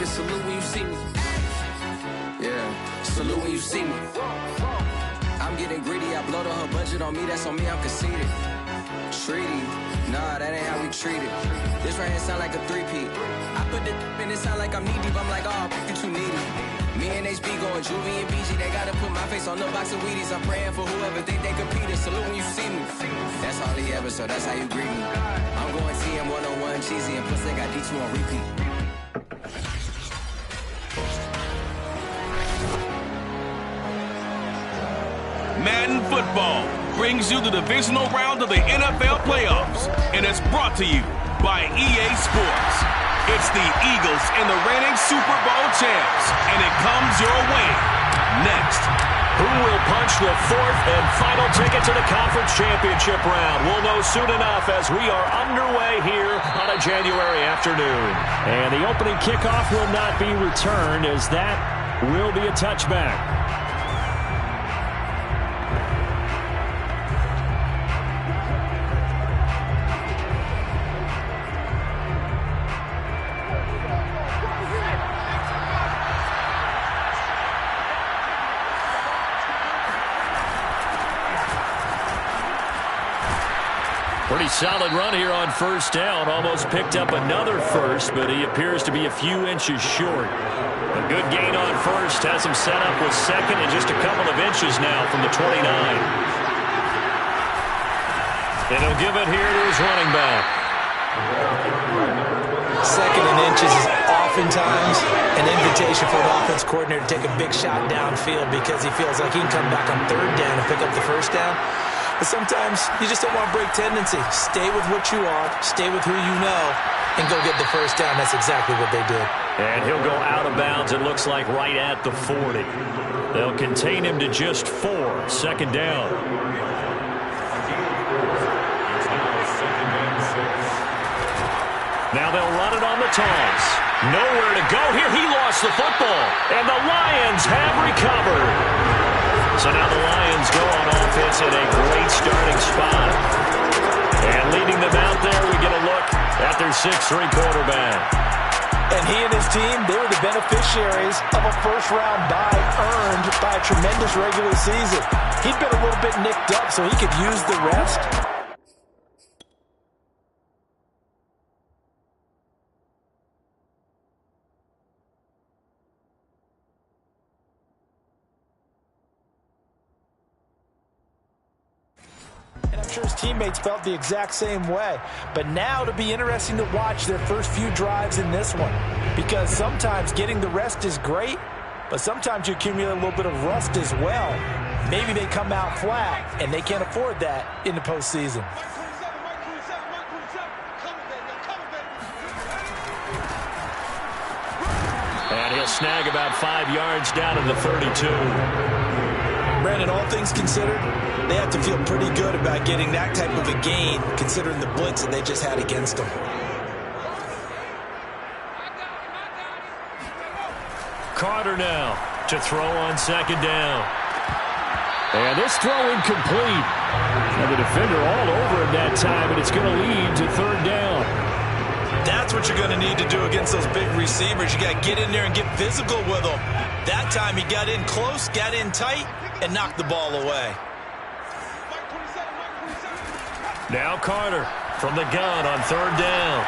it. Salute when you see me. Yeah, salute when you see me. I'm getting greedy, I blowed up her budget on me, that's on me, I'm conceited. Treaty, nah, that ain't how we treat it. This right here sound like a three-peat. I put the in it sound like I'm knee-deep, I'm like, oh, that you need it. Me and HB going Juvie and BG, they gotta put my face on the box of Wheaties. I'm praying for whoever think they competed. Salute when you see me. That's all he ever, so that's how you greet me. I'm going TM 101 cheesy, and plus they got D2 on repeat. Madden Football brings you the divisional round of the NFL playoffs, and it's brought to you by EA Sports. It's the Eagles and the reigning Super Bowl champs, and it comes your way next. Who will punch the fourth and final ticket to the conference championship round? We'll know soon enough as we are underway here on a January afternoon. And the opening kickoff will not be returned, as that will be a touchback. Pretty solid run here on first down. Almost picked up another first, but he appears to be a few inches short. A good gain on first has him set up with second and just a couple of inches now from the 29. And he'll give it here to his running back. Second and inches is oftentimes an invitation for an offense coordinator to take a big shot downfield because he feels like he can come back on third down and pick up the first down. But sometimes you just don't want to break tendency. Stay with what you are, stay with who you know, and go get the first down. That's exactly what they did. And he'll go out of bounds, it looks like, right at the 40. They'll contain him to just 4. Second down. Now they'll run it on the toss. Nowhere to go here. He lost the football. And the Lions have recovered. So now the Lions go on offense in a great starting spot. And leading them out there, we get a look at their 6'3" quarterback. And he and his team, they were the beneficiaries of a first-round bye earned by a tremendous regular season. He'd been a little bit nicked up, so he could use the rest. Sure his teammates felt the exact same way. But now it'll be interesting to watch their first few drives in this one, because sometimes getting the rest is great, but sometimes you accumulate a little bit of rust as well. Maybe they come out flat, and they can't afford that in the postseason. And he'll snag about 5 yards down in the 32. Brandon, all things considered, they have to feel pretty good about getting that type of a gain, considering the blitz that they just had against them. Carter now to throw on second down. And this throw incomplete. And the defender all over him that time, and it's going to lead to third down. That's what you're going to need to do against those big receivers. You got to get in there and get physical with them. That time he got in close, got in tight, and knocked the ball away. Now Carter from the gun on third down.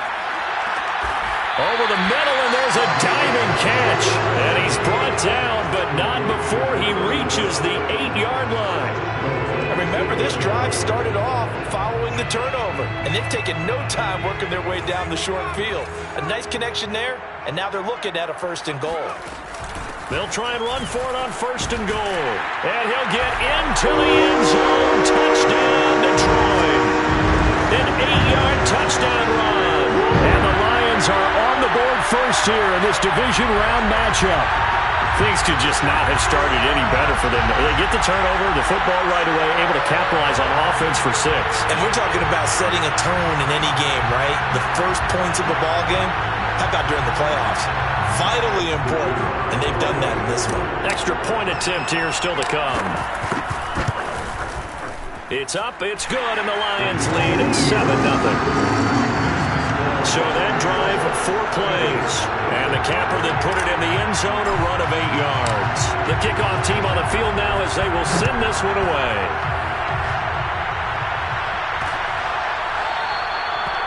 Over the middle, and there's a diving catch. And he's brought down, but not before he reaches the 8-yard line. And remember, this drive started off following the turnover, and they've taken no time working their way down the short field. A nice connection there, and now they're looking at a first and goal. They'll try and run for it on first and goal. And he'll get into the end zone. Touchdown, Detroit. An 8-yard touchdown run. And the Lions are on the board first here in this division round matchup. Things could just not have started any better for them. They get the turnover, the football right away, able to capitalize on offense for 6. And we're talking about setting a tone in any game, right? The first points of a ball game, how about during the playoffs? Vitally important, and they've done that in this one. Extra point attempt here still to come. It's up, it's good, and the Lions lead 7-0. So that drive, 4 plays. And the capper that put zone, a run of 8 yards. The kickoff team on the field now as they will send this one away.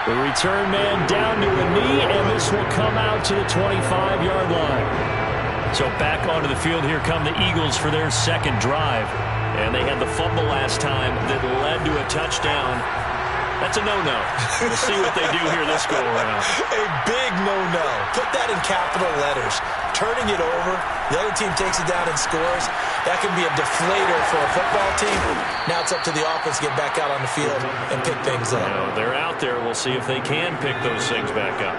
The return man down to a knee, and this will come out to the 25-yard line. So back onto the field, here come the Eagles for their second drive. And they had the fumble last time that led to a touchdown. That's a no-no. We'll see what they do here this go-around. A big no-no. Put that in capital letters. Turning it over, the other team takes it down and scores. That can be a deflator for a football team. Now it's up to the offense to get back out on the field and pick things up. They're out there. We'll see if they can pick those things back up.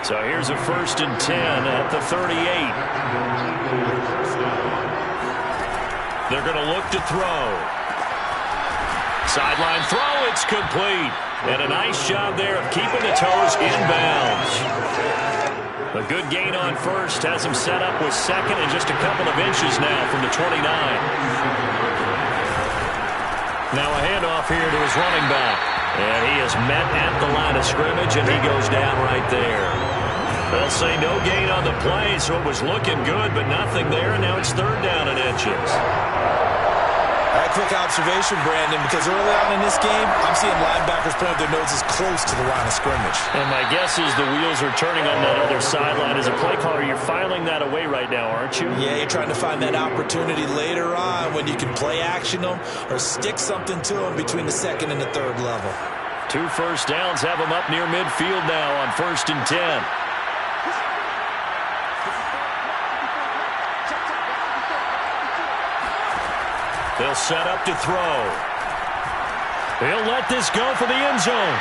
So here's a 1st and 10 at the 38. They're going to look to throw. Sideline throw, it's complete. And a nice job there of keeping the toes inbounds. A good gain on first has him set up with second and just a couple of inches now from the 29. Now a handoff here to his running back. And he is met at the line of scrimmage, and he goes down right there. They'll say no gain on the play, so it was looking good, but nothing there, and now it's 3rd down and inches. Quick observation, Brandon, because early on in this game, I'm seeing linebackers putting their noses close to the line of scrimmage. And my guess is the wheels are turning on that other sideline. As a play caller, you're filing that away right now, aren't you? Yeah, you're trying to find that opportunity later on when you can play action them or stick something to them between the 2nd and the 3rd level. 2 first downs have them up near midfield now on 1st and 10. They'll set up to throw. He'll let this go for the end zone.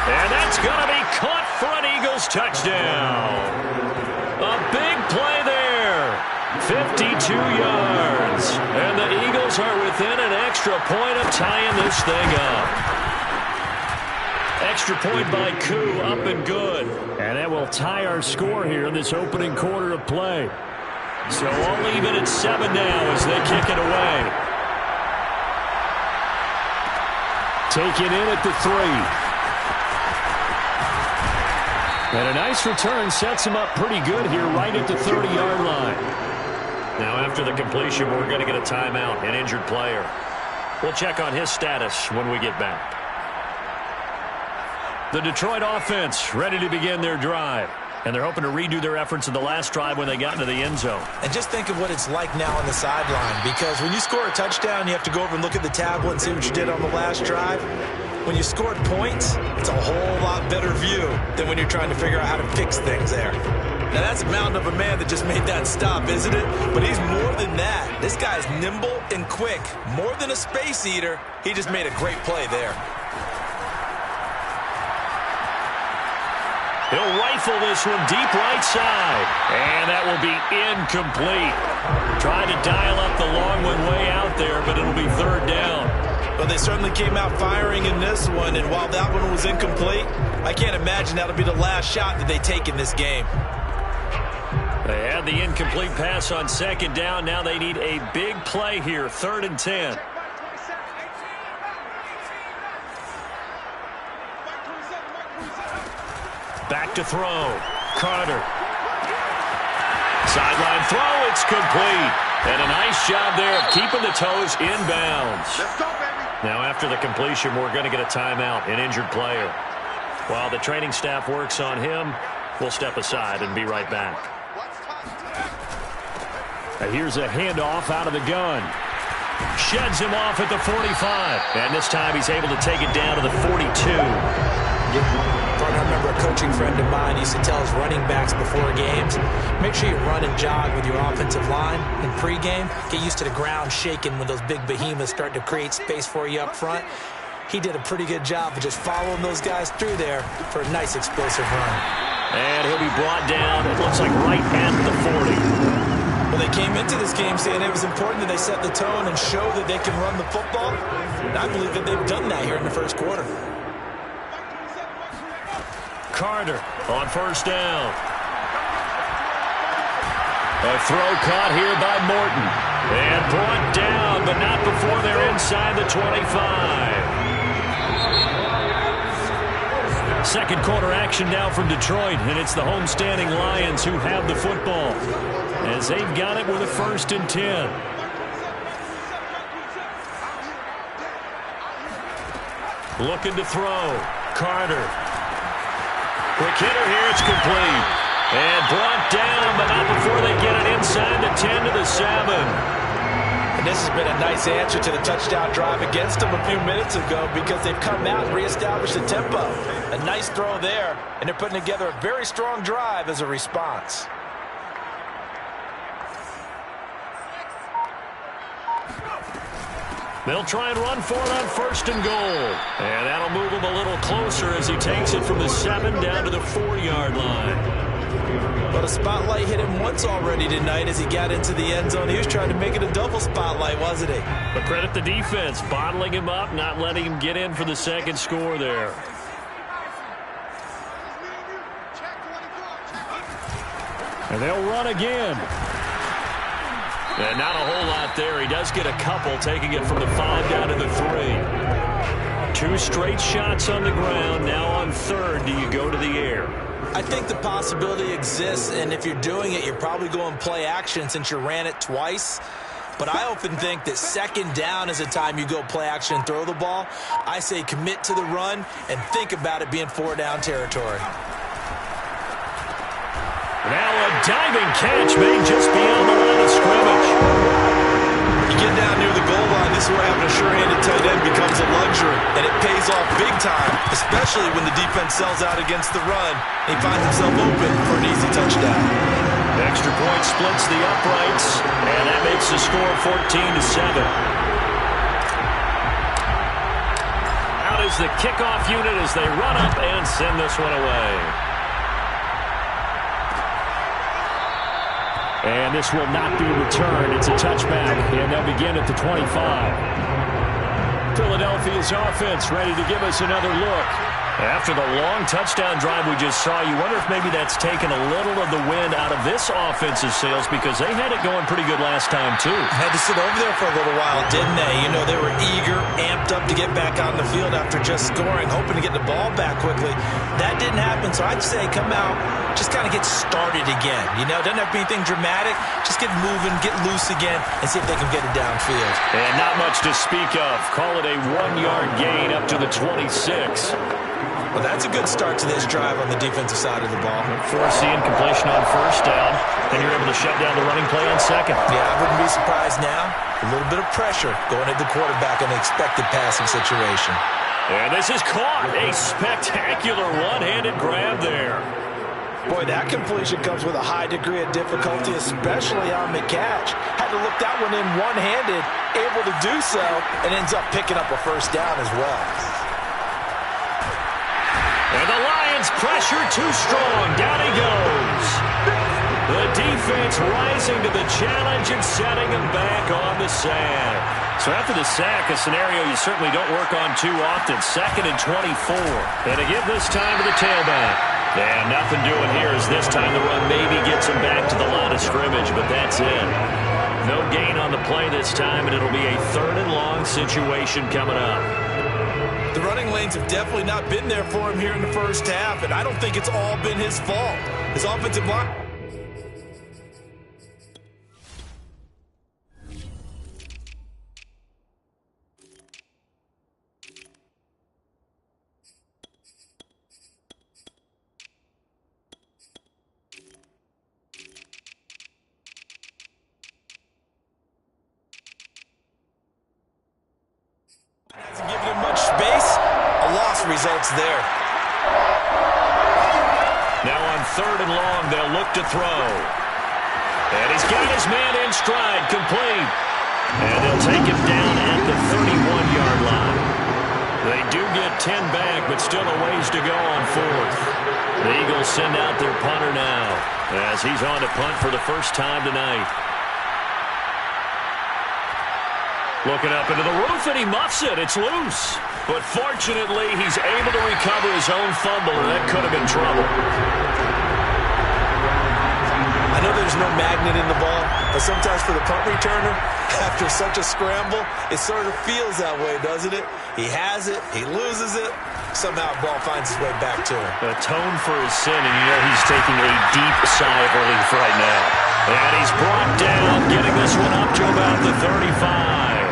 And that's going to be caught for an Eagles touchdown. A big play there. 52 yards. And the Eagles are within an extra point of tying this thing up. Extra point by Koo, up and good. And that will tie our score here in this opening quarter of play. So all even at 7 now as they kick it away. Taken in at the 3. And a nice return sets him up pretty good here right at the 30-yard line. Now after the completion, we're going to get a timeout, an injured player. We'll check on his status when we get back. The Detroit offense ready to begin their drive. And they're hoping to redo their efforts in the last drive when they got into the end zone. And just think of what it's like now on the sideline. Because when you score a touchdown, you have to go over and look at the tablet and see what you did on the last drive. When you scored points, it's a whole lot better view than when you're trying to figure out how to fix things there. Now, that's a mountain of a man that just made that stop, isn't it? But he's more than that. This guy's nimble and quick. More than a space eater, he just made a great play there. He'll rifle this one deep right side. And that will be incomplete. Tried to dial up the long one way out there, but it'll be 3rd down. Well, they certainly came out firing in this one, and while that one was incomplete, I can't imagine that'll be the last shot that they take in this game. They had the incomplete pass on 2nd down. Now they need a big play here, 3rd and 10. Back to throw. Carter. Sideline throw. It's complete. And a nice job there of keeping the toes inbounds. Let's go, baby. Now after the completion, we're going to get a timeout, an injured player. While the training staff works on him, we'll step aside and be right back. Here's a handoff out of the gun. Sheds him off at the 45. And this time he's able to take it down to the 42. I remember a coaching friend of mine used to tell his running backs before games, make sure you run and jog with your offensive line in pregame. Get used to the ground shaking when those big behemoths start to create space for you up front. He did a pretty good job of just following those guys through there for a nice explosive run. And he'll be brought down, it looks like right at the 40. Well, they came into this game saying it was important that they set the tone and show that they can run the football. And I believe that they've done that here in the first quarter. Carter on 1st down. A throw caught here by Morton. And brought down, but not before they're inside the 25. Second quarter action now from Detroit, and it's the homestanding Lions who have the football as they've got it with a 1st and 10. Looking to throw. Carter. Quick hitter here. It's complete. And brought down, but not before they get it inside the 10 to the 7. And this has been a nice answer to the touchdown drive against them a few minutes ago because they've come out and reestablished the tempo. A nice throw there, and they're putting together a very strong drive as a response. They'll try and run for it on 1st and goal. And that'll move him a little closer as he takes it from the 7 down to the 4-yard line. Well, the spotlight hit him once already tonight as he got into the end zone. He was trying to make it a double spotlight, wasn't he? But credit the defense, bottling him up, not letting him get in for the second score there. And they'll run again. And not a whole lot there. He does get a couple, taking it from the 5 down to the 3. 2 straight shots on the ground. Now on 3rd, do you go to the air? I think the possibility exists, and if you're doing it, you're probably going play action since you ran it twice. But I often think that 2nd down is the time you go play action and throw the ball. I say commit to the run and think about it being 4-down territory. Now a diving catch made just beyond the line of scrimmage. You get down near the goal line, this is where having a sure-handed tight end becomes a luxury, and it pays off big time, especially when the defense sells out against the run, and he finds himself open for an easy touchdown. The extra point splits the uprights, and that makes the score 14-7. Out is the kickoff unit as they run up and send this one away. And this will not be returned. It's a touchback, and they'll begin at the 25. Philadelphia's offense ready to give us another look. After the long touchdown drive we just saw, you wonder if maybe that's taken a little of the wind out of this offensive sails because they had it going pretty good last time, too. Had to sit over there for a little while, didn't they? You know, they were eager, amped up to get back on the field after just scoring, hoping to get the ball back quickly. That didn't happen, so I'd say come out, just kind of get started again. You know, doesn't have to be anything dramatic. Just get moving, get loose again, and see if they can get it downfield. And not much to speak of. Call it a 1-yard gain up to the 26. Well, that's a good start to this drive on the defensive side of the ball. Force the incompletion on 1st down, then you're able to shut down the running play on 2nd. Yeah, I wouldn't be surprised now. A little bit of pressure going at the quarterback in an expected passing situation. And this is caught. A spectacular one-handed grab there. Boy, that completion comes with a high degree of difficulty, especially on the catch. Had to look that one in one-handed, able to do so, and ends up picking up a 1st down as well. And the Lions pressure too strong. Down he goes. The defense rising to the challenge and setting him back on the sand. So after the sack, a scenario you certainly don't work on too often. 2nd and 24. And to give this time to the tailback. And nothing doing here as this time the run maybe gets him back to the line of scrimmage, but that's it. No gain on the play this time, and it'll be a 3rd and long situation coming up. The running lanes have definitely not been there for him here in the 1st half, and I don't think it's all been his fault. His offensive line... hasn't given him much space. A loss results there. Now on 3rd and long, they'll look to throw. And he's got his man in stride, complete. And they'll take him down at the 31-yard line. They do get 10 back, but still a ways to go on 4th. The Eagles send out their punter now as he's on to punt for the first time tonight. Looking up into the roof, and he muffs it. It's loose. But fortunately, he's able to recover his own fumble, and that could have been trouble. I know there's no magnet in the ball, But sometimes for the punt returner, after such a scramble, it sort of feels that way, doesn't it? He has it, he loses it, somehow the ball finds its way back to him. Atone for his sin, and you know he's taking a deep sigh of relief right now. And he's brought down, getting this one up to about the 35.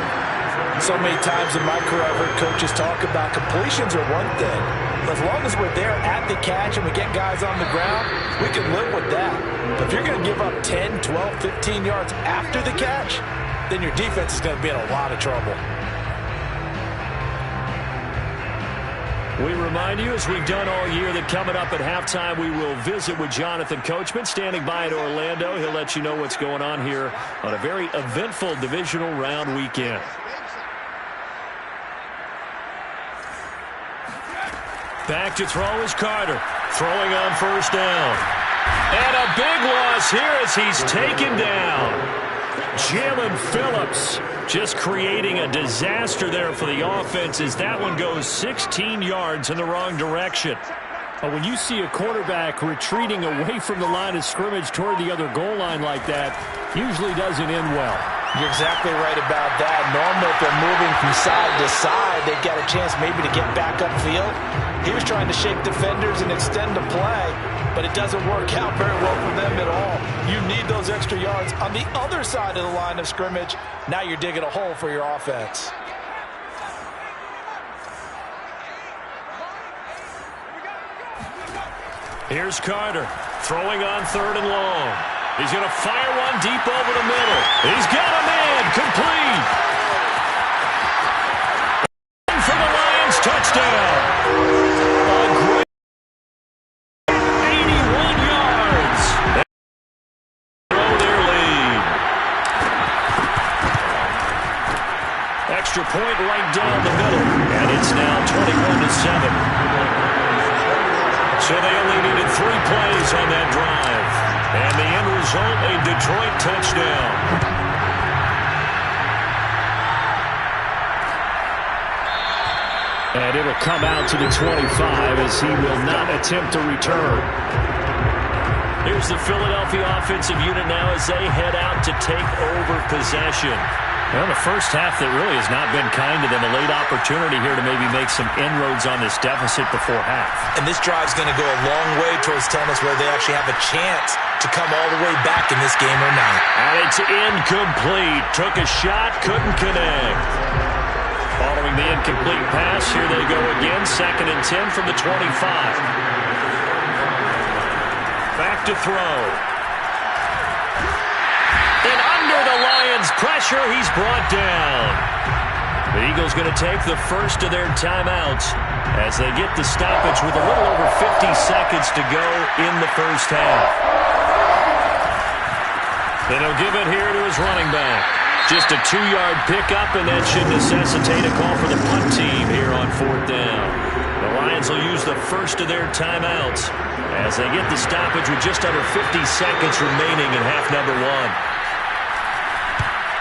So many times in my career I've heard coaches talk about completions are one thing, but as long as we're there at the catch and we get guys on the ground, we can live with that. But if you're going to give up 10, 12, 15 yards after the catch, then your defense is going to be in a lot of trouble. We remind you, as we've done all year, that coming up at halftime, we will visit with Jonathan Coachman, standing by in Orlando. He'll let you know what's going on here on a very eventful divisional round weekend. Back to throw is Carter, throwing on first down. And a big loss here as he's taken down. Jalen Phillips just creating a disaster there for the offense as that one goes 16 yards in the wrong direction. When you see a quarterback retreating away from the line of scrimmage toward the other goal line like that, usually doesn't end well. You're exactly right about that. Normally, if they're moving from side to side, they've got a chance maybe to get back upfield. He was trying to shake defenders and extend the play, but it doesn't work out very well for them at all. You need those extra yards on the other side of the line of scrimmage. Now you're digging a hole for your offense. Here's Carter, throwing on third and long. He's going to fire one deep over the middle. He's got a man, complete. For the Lions, touchdown. A great 81 yards. They blow their lead. Extra point right down the middle, and it's now 21-7. So they only needed 3 plays on that drive. And the end result, a Detroit touchdown. And it'll come out to the 25 as he will not attempt to return. Here's the Philadelphia offensive unit now as they head out to take over possession. Well, the first half that really has not been kind to them. A late opportunity here to maybe make some inroads on this deficit before half. And this drive's going to go a long way towards telling us whether they actually have a chance to come all the way back in this game or not. And it's incomplete. Took a shot, couldn't connect. Following the incomplete pass, here they go again. 2nd and 10 from the 25. Back to throw. And under the Lions' pressure, he's brought down. The Eagles going to take the first of their timeouts as they get the stoppage with a little over 50 seconds to go in the first half. Then he'll give it here to his running back. Just a 2-yard pickup, and that should necessitate a call for the punt team here on 4th down. The Lions will use the first of their timeouts as they get the stoppage with just under 50 seconds remaining in half number 1.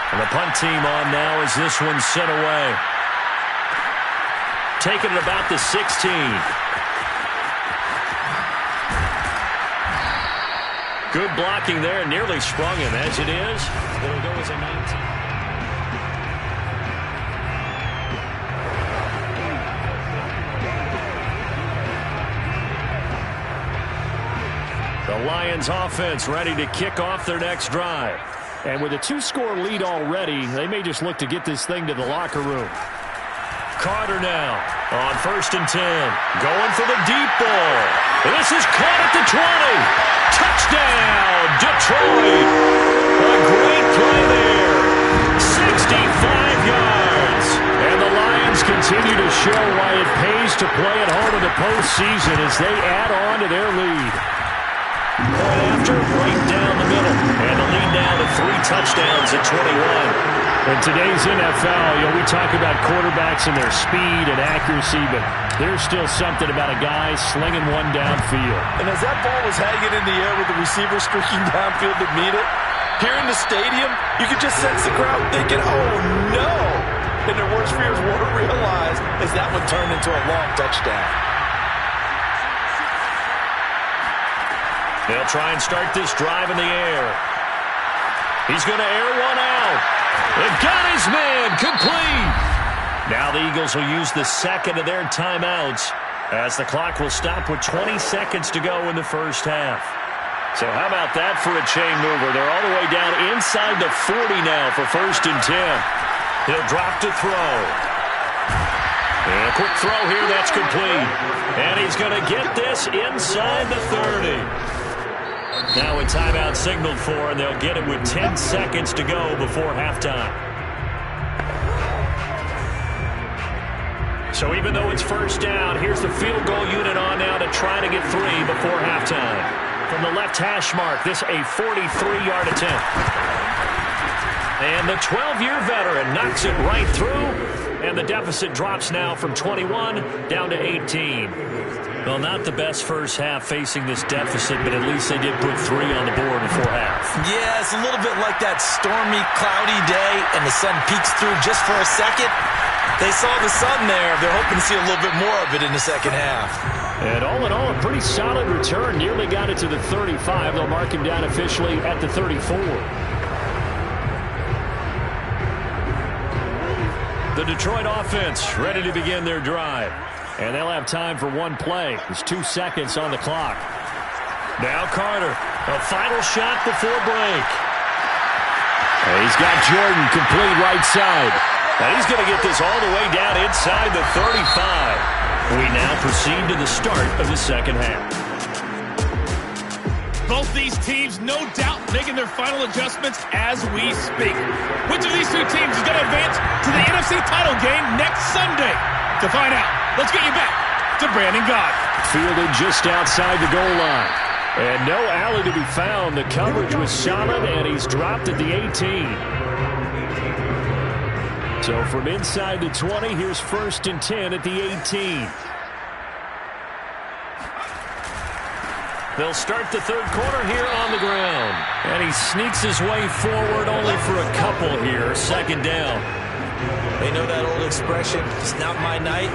And the punt team on now as this one's sent away. Taking it about the 16. Good blocking there, nearly sprung him. As it is, it'll go as a 19. The Lions offense ready to kick off their next drive. And with a 2-score lead already, they may just look to get this thing to the locker room. Carter now on 1st and 10. Going for the deep ball. This is caught at the 20. Touchdown, Detroit. A great play there. 65 yards. And the Lions continue to show why it pays to play at home in the postseason as they add on to their lead. Point after, right down the middle. And the lead now to 3 touchdowns at 21. In today's NFL, we talk about quarterbacks and their speed and accuracy, but there's still something about a guy slinging one downfield. And as that ball was hanging in the air with the receiver streaking downfield to meet it, here in the stadium, you could just sense the crowd thinking, oh, no. And their worst fears weren't realized as that one turned into a long touchdown. They'll try and start this drive in the air. He's going to air one out. They've got his man complete. Now the Eagles will use the second of their timeouts as the clock will stop with 20 seconds to go in the first half. So how about that for a chain mover? They're all the way down inside the 40 now for 1st and 10. He'll drop to throw. And a quick throw here, that's complete. And he's going to get this inside the 30. Now a timeout signaled for, and they'll get it with 10 seconds to go before halftime. So even though it's first down, here's the field goal unit on now to try to get 3 before halftime. From the left hash mark, this a 43-yard attempt. And the 12-year veteran knocks it right through. And the deficit drops now from 21 down to 18. Well, not the best first half facing this deficit, but at least they did put 3 on the board before half. Yeah, it's a little bit like that stormy, cloudy day, and the sun peeks through just for a second. They saw the sun there. They're hoping to see a little bit more of it in the second half. And all in all, a pretty solid return. Nearly got it to the 35. They'll mark him down officially at the 34. The Detroit offense ready to begin their drive. And they'll have time for one play. There's 2 seconds on the clock. Now Carter. A final shot before break. And he's got Jordan complete right side. And he's going to get this all the way down inside the 35. We now proceed to the start of the second half. Both these teams, no doubt, making their final adjustments as we speak. Which of these two teams is going to advance to the NFC title game next Sunday? To find out, let's get you back to Brandon Gaudin. Fielded just outside the goal line. And no alley to be found. The coverage was solid, and he's dropped at the 18. So from inside the 20, here's 1st and 10 at the 18. They'll start the third quarter here on the ground. And he sneaks his way forward only for a couple here. 2nd down. They know that old expression, it's not my night.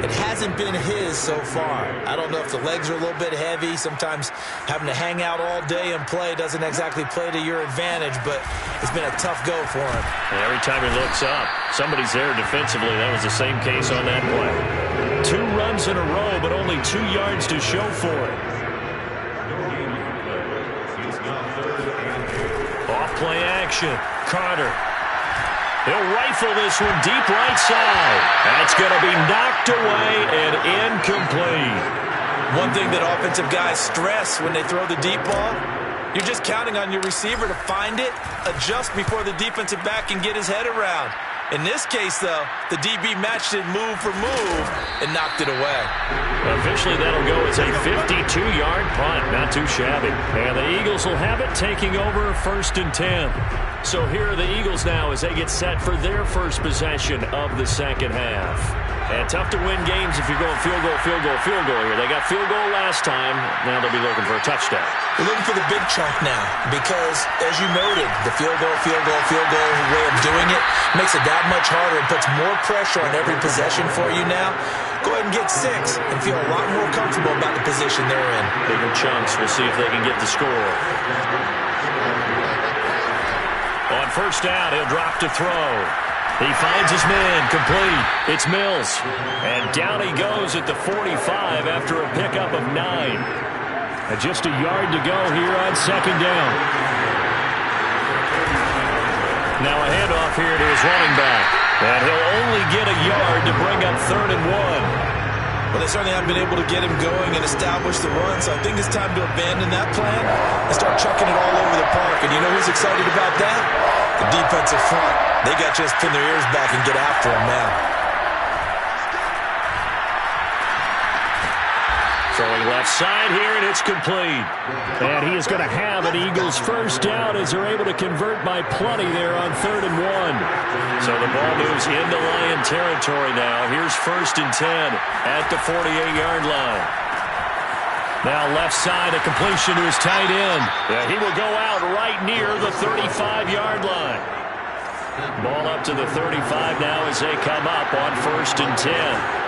It hasn't been his so far. I don't know if the legs are a little bit heavy. Sometimes having to hang out all day and play doesn't exactly play to your advantage, but it's been a tough go for him. And every time he looks up, somebody's there defensively. That was the same case on that play. 2 runs in a row, but only 2 yards to show for it. Off-play action. Carter. He'll rifle this one deep right side. That's going to be knocked away and incomplete. One thing that offensive guys stress when they throw the deep ball, you're just counting on your receiver to find it, adjust before the defensive back can get his head around. In this case, though, the DB matched it move for move and knocked it away. Officially, that'll go as a 52-yard punt. Not too shabby. And the Eagles will have it, taking over 1st and 10. So here are the Eagles now as they get set for their first possession of the second half. And tough to win games if you're going field goal, field goal, field goal here. They got field goal last time. Now they'll be looking for a touchdown. We're looking for the big chunk now because, as you noted, the field goal way of doing it makes it that much harder and puts more pressure on every possession for you now. Go ahead and get 6 and feel a lot more comfortable about the position they're in. Bigger chunks. We'll see if they can get the score. On 1st down, he'll drop to throw. He finds his man complete. It's Mills. And down he goes at the 45 after a pickup of 9. And just a yard to go here on 2nd down. Now a handoff here to his running back. And he'll only get a yard to bring up 3rd and 1. Well, they certainly haven't been able to get him going and establish the run, so I think it's time to abandon that plan and start chucking it all over the park. And you know who's excited about that? The defensive front. They got to just pin their ears back and get after him now. Throwing left side here, and it's complete. And he is going to have an Eagles first down as they're able to convert by plenty there on 3rd and 1. So the ball moves into Lion territory now. Here's 1st and 10 at the 48-yard line. Now left side, a completion to his tight end. Yeah, he will go out right near the 35-yard line. Ball up to the 35 now as they come up on 1st and 10.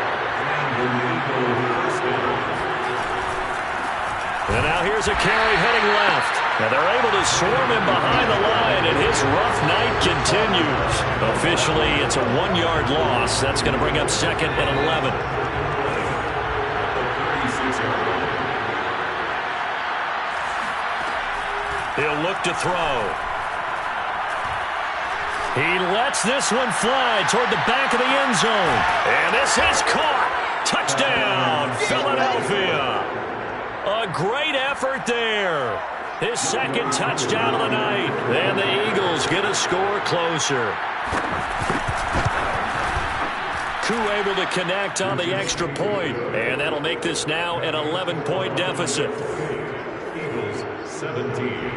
And now here's a carry heading left. And they're able to swarm him behind the line, and his rough night continues. Officially, it's a 1-yard loss. That's going to bring up 2nd and 11. He'll look to throw. He lets this one fly toward the back of the end zone. And this is caught. Touchdown, Philadelphia. A great effort there. His 2nd touchdown of the night. And the Eagles get a score closer. Koo able to connect on the extra point. And that'll make this now an 11-point deficit. Eagles 17.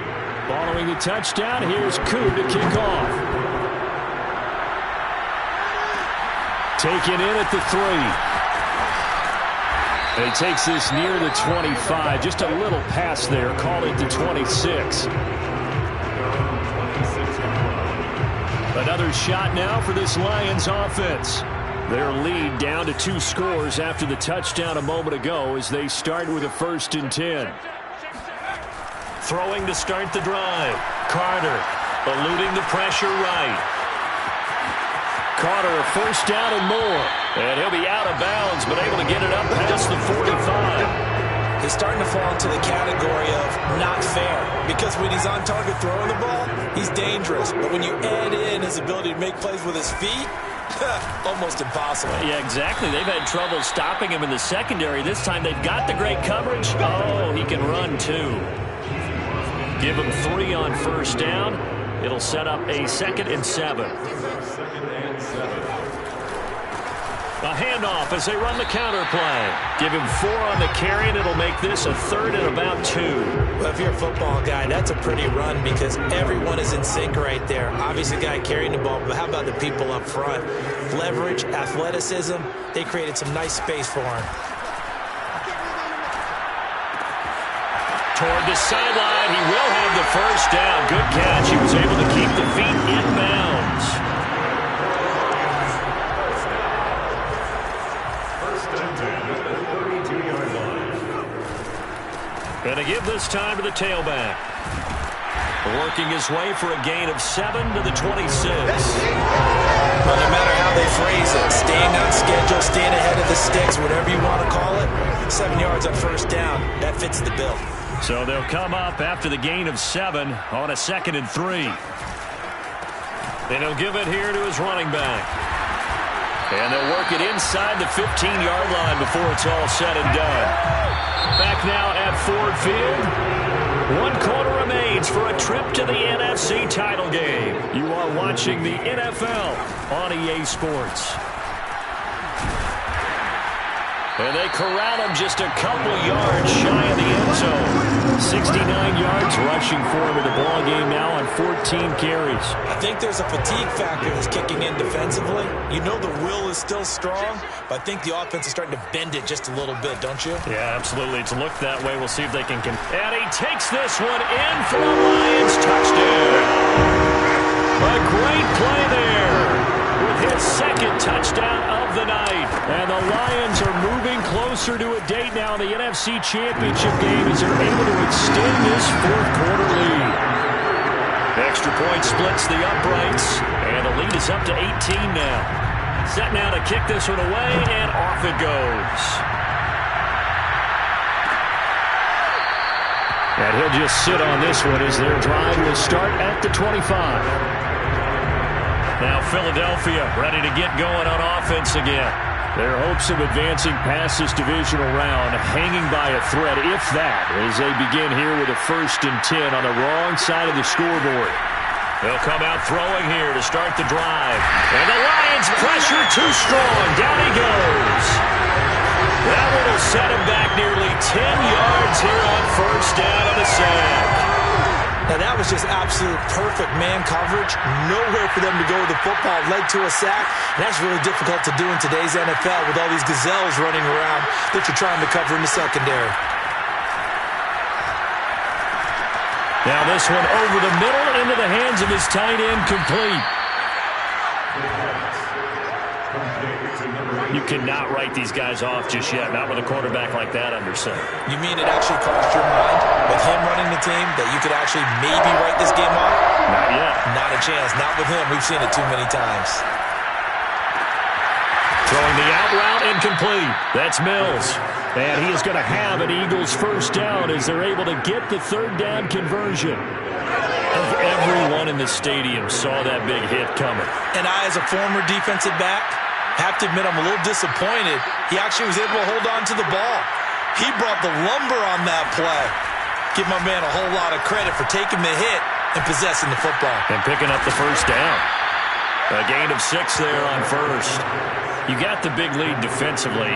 Following the touchdown, here's Koo to kick off. Taken in at the 3. And he takes this near the 25. Just a little pass there. Call it the 26. Another shot now for this Lions offense. Their lead down to 2 scores after the touchdown a moment ago as they start with a 1st and 10. Throwing to start the drive. Carter eluding the pressure right. Carter a 1st down and more. And he'll be out of bounds, but able to get it up past the 45. He's starting to fall into the category of not fair. Because when he's on target throwing the ball, he's dangerous. But when you add in his ability to make plays with his feet, almost impossible. Yeah, exactly. They've had trouble stopping him in the secondary. This time they've got the great coverage. Oh, he can run too. Give him 3 on 1st down. It'll set up a 2nd and 7. A handoff as they run the counter play. Give him 4 on the carry, and it'll make this a 3rd and about 2. Well, if you're a football guy, that's a pretty run because everyone is in sync right there. Obviously, the guy carrying the ball, but how about the people up front? Leverage, athleticism, they created some nice space for him. Toward the sideline, he will have the 1st down. Good catch. He was able to keep the feet in bounds. And to give this time to the tailback. Working his way for a gain of 7 to the 26. Well, no matter how they phrase it, staying on schedule, staying ahead of the sticks, whatever you want to call it, 7 yards on 1st down, that fits the bill. So they'll come up after the gain of 7 on a 2nd and 3. And he'll give it here to his running back. And they'll work it inside the 15-yard line before it's all said and done. Back now at Ford Field. 1 quarter remains for a trip to the NFC title game. You are watching the NFL on EA Sports. And they corral him just a couple yards shy of the end zone. 69 yards rushing for him in the ball game now on 14 carries. I think there's a fatigue factor that's kicking in defensively. You know the will is still strong, but I think the offense is starting to bend it just a little bit, don't you? Yeah, absolutely. It's looked that way. We'll see if they can. And he takes this one in for a Lions touchdown. A great play there with his 2nd touchdown of the night. And the Lions are moving closer to a date now in the NFC Championship game as they're able to extend this 4th quarter lead. Extra point splits the uprights, and the lead is up to 18 now. Set now to kick this one away, and off it goes. And he'll just sit on this one as their drive will start at the 25. Now Philadelphia ready to get going on offense again. Their hopes of advancing past this divisional round hanging by a thread, if that, as they begin here with a 1st and 10 on the wrong side of the scoreboard. They'll come out throwing here to start the drive. And the Lions pressure too strong. Down he goes. That one will set him back nearly 10 yards here on 1st down on the sack. Now, that was just absolute perfect man coverage. Nowhere for them to go with the football. Led to a sack. And that's really difficult to do in today's NFL with all these gazelles running around that you're trying to cover in the secondary. Now this one over the middle into the hands of his tight end, complete. You cannot write these guys off just yet, not with a quarterback like that under center. You mean it actually crossed your mind with him running the team that you could actually maybe write this game off? Not yet. Not a chance. Not with him. We've seen it too many times. Throwing the out route, incomplete. That's Mills. And he is going to have an Eagles first down as they're able to get the third down conversion. I think everyone in the stadium saw that big hit coming. And I, as a former defensive back, have to admit I'm a little disappointed. He actually was able to hold on to the ball. He brought the lumber on that play. Give my man a whole lot of credit for taking the hit and possessing the football. And picking up the first down. A gain of 6 there on first. You got the big lead defensively.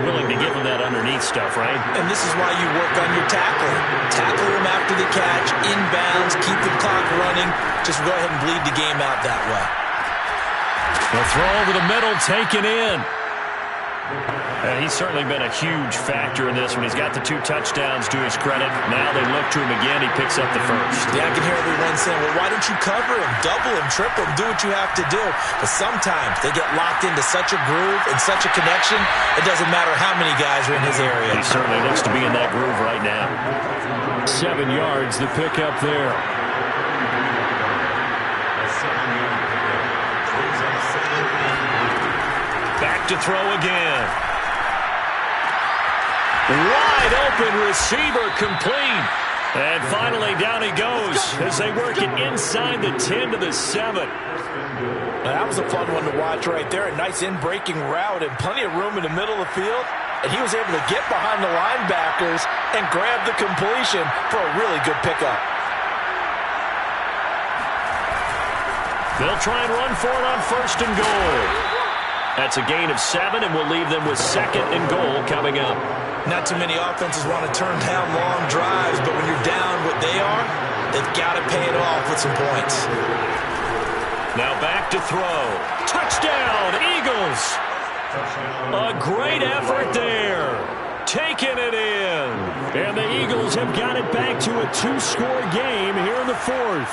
Willing to give him that underneath stuff, right? And this is why you work on your tackling. Tackle him after the catch, inbounds, keep the clock running. Just go ahead and bleed the game out that way. They'll throw over the middle, taken in. And he's certainly been a huge factor in this when he's got the 2 touchdowns to his credit. Now they look to him again. He picks up the first. Yeah, I can hear everyone saying, well, why don't you cover him, double him, triple him, do what you have to do. But sometimes they get locked into such a groove and such a connection, it doesn't matter how many guys are in his area. He certainly looks to be in that groove right now. 7 yards, the pickup there. Back to throw again. Wide open receiver, complete. And finally down he goes as they work it inside the 10 to the 7. Now, that was a fun one to watch right there. A nice in-breaking route and plenty of room in the middle of the field. And he was able to get behind the linebackers and grab the completion for a really good pickup. They'll try and run for it on first and goal. That's a gain of 7, and we'll leave them with 2nd and goal coming up. Not too many offenses want to turn down long drives, but when you're down what they are, they've got to pay it off with some points. Now back to throw. Touchdown, Eagles! A great effort there. Taking it in. And the Eagles have got it back to a 2-score game here in the 4th.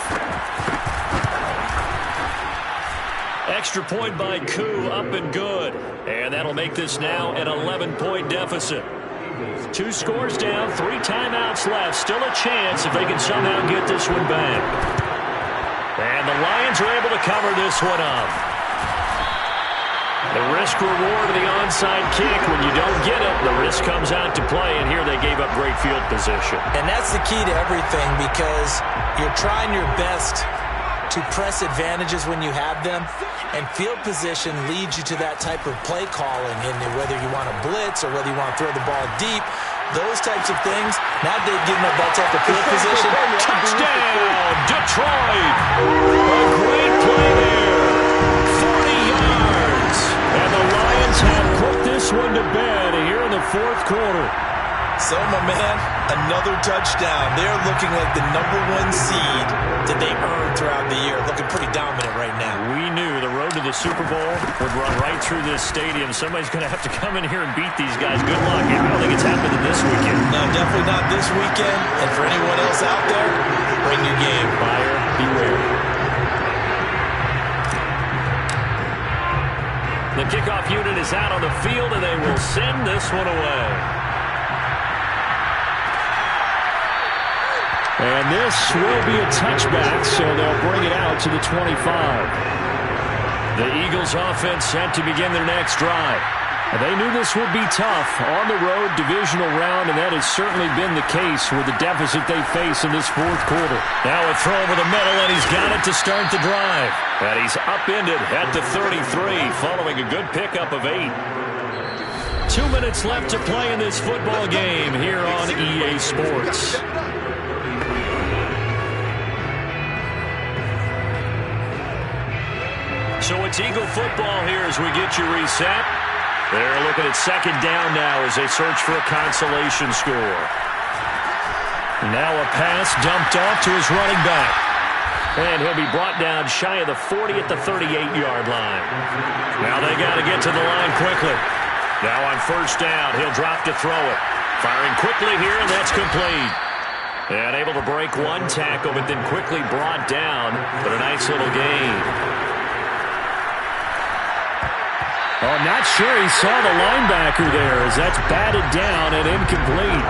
Extra point by Koo, up and good. And that'll make this now an 11-point deficit. 2 scores down, 3 timeouts left. Still a chance if they can somehow get this one back. And the Lions are able to cover this one up. The risk-reward of the onside kick. When you don't get it, the risk comes out to play. And here they gave up great field position. And that's the key to everything, because you're trying your best to press advantages when you have them, and field position leads you to that type of play calling, and whether you want to blitz or whether you want to throw the ball deep, those types of things. Now they've given up that type of field position. Touchdown, Detroit! A great play there. 40 yards. And the Lions have put this one to bed here in the 4th quarter. So, my man, another touchdown. They're looking like the #1 seed that they earned throughout the year. Looking pretty dominant right now. We knew the road to the Super Bowl would run right through this stadium. Somebody's going to have to come in here and beat these guys. Good luck. I don't think it's happening this weekend. No, definitely not this weekend. And for anyone else out there, bring your game. Buyer beware. The kickoff unit is out on the field, and they will send this one away. And this will be a touchback, so they'll bring it out to the 25. The Eagles offense set to begin their next drive. They knew this would be tough on the road divisional round, and that has certainly been the case with the deficit they face in this 4th quarter. Now a throw over the middle, and he's got it to start the drive. And he's upended at the 33, following a good pickup of 8. 2 minutes left to play in this football game here on EA Sports. So it's Eagle football here as we get you reset. They're looking at 2nd down now as they search for a consolation score. Now a pass dumped off to his running back. And he'll be brought down shy of the 40 at the 38-yard line. Now they got to get to the line quickly. Now on 1st down, he'll drop to throw it. Firing quickly here, and that's complete. And able to break 1 tackle, but then quickly brought down. But a nice little gain. Oh, not sure he saw the linebacker there as that's batted down and incomplete.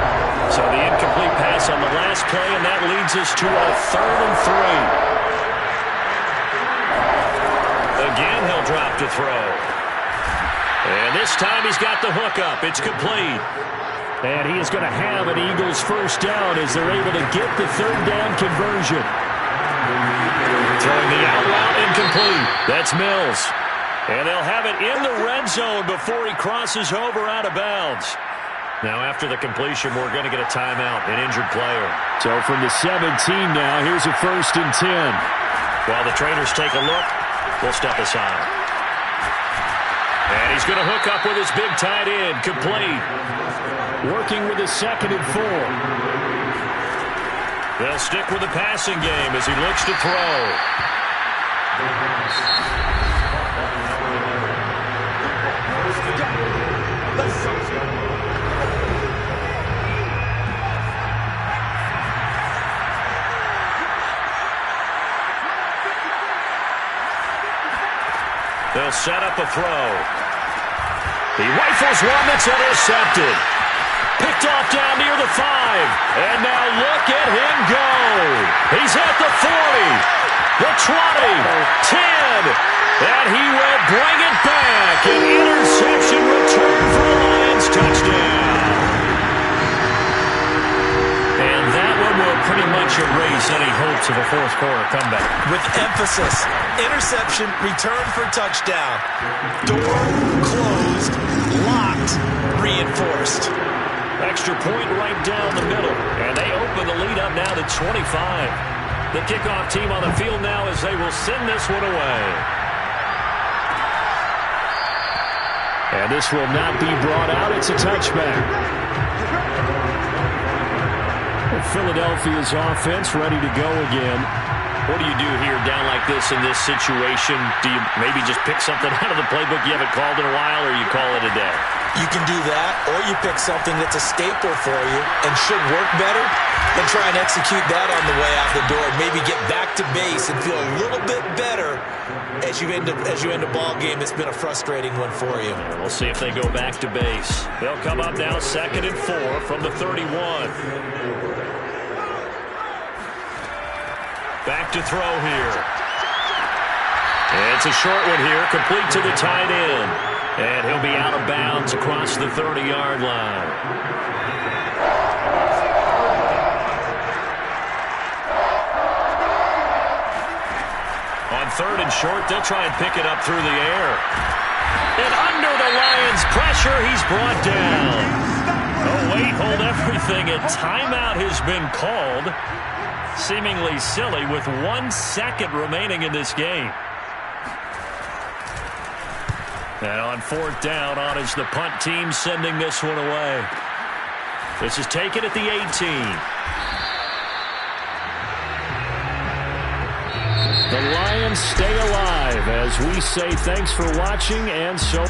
So the incomplete pass on the last play, and that leads us to a 3rd and 3. Again, he'll drop to throw. And this time he's got the hook up. It's complete. And he is going to have an Eagles first down as they're able to get the 3rd down conversion. Throwing the out route, incomplete. That's Mills. And they'll have it in the red zone before he crosses over out of bounds. Now, after the completion, we're going to get a timeout, an injured player. So from the 17 now, here's a 1st and 10. While the trainers take a look, we'll step aside. And he's going to hook up with his big tight end, complete. Working with a 2nd and 4. They'll stick with the passing game as he looks to throw. They'll set up a throw. He rifles one that's intercepted. Picked off down near the 5. And now look at him go. He's at the 40, the 20, 10. And he will bring it back. An interception return for the Lions. Touchdown. And that one will pretty much erase any hopes of a fourth quarter comeback. With emphasis, interception, return for touchdown. Door closed, locked, reinforced. Extra point right down the middle. And they open the lead up now to 25. The kickoff team on the field now as they will send this one away. And this will not be brought out. It's a touchback. Philadelphia's offense ready to go again. What do you do here down like this in this situation? Do you maybe just pick something out of the playbook you haven't called in a while, or you call it a day? You can do that, or you pick something that's a staple for you and should work better, and try and execute that on the way out the door. Maybe get back to base and feel a little bit better as you end a ball game that's been a frustrating one for you. Yeah, we'll see if they go back to base. They'll come up now 2nd and 4 from the 31. Back to throw here. And it's a short one here, complete to the tight end. And he'll be out of bounds across the 30-yard line. On 3rd and short, they'll try and pick it up through the air. And under the Lions' pressure, he's brought down. Oh, wait, hold everything. A timeout has been called. Seemingly silly with 1 second remaining in this game. And on 4th down, on is the punt team sending this one away. This is taken at the 18. The Lions stay alive as we say thanks for watching, and so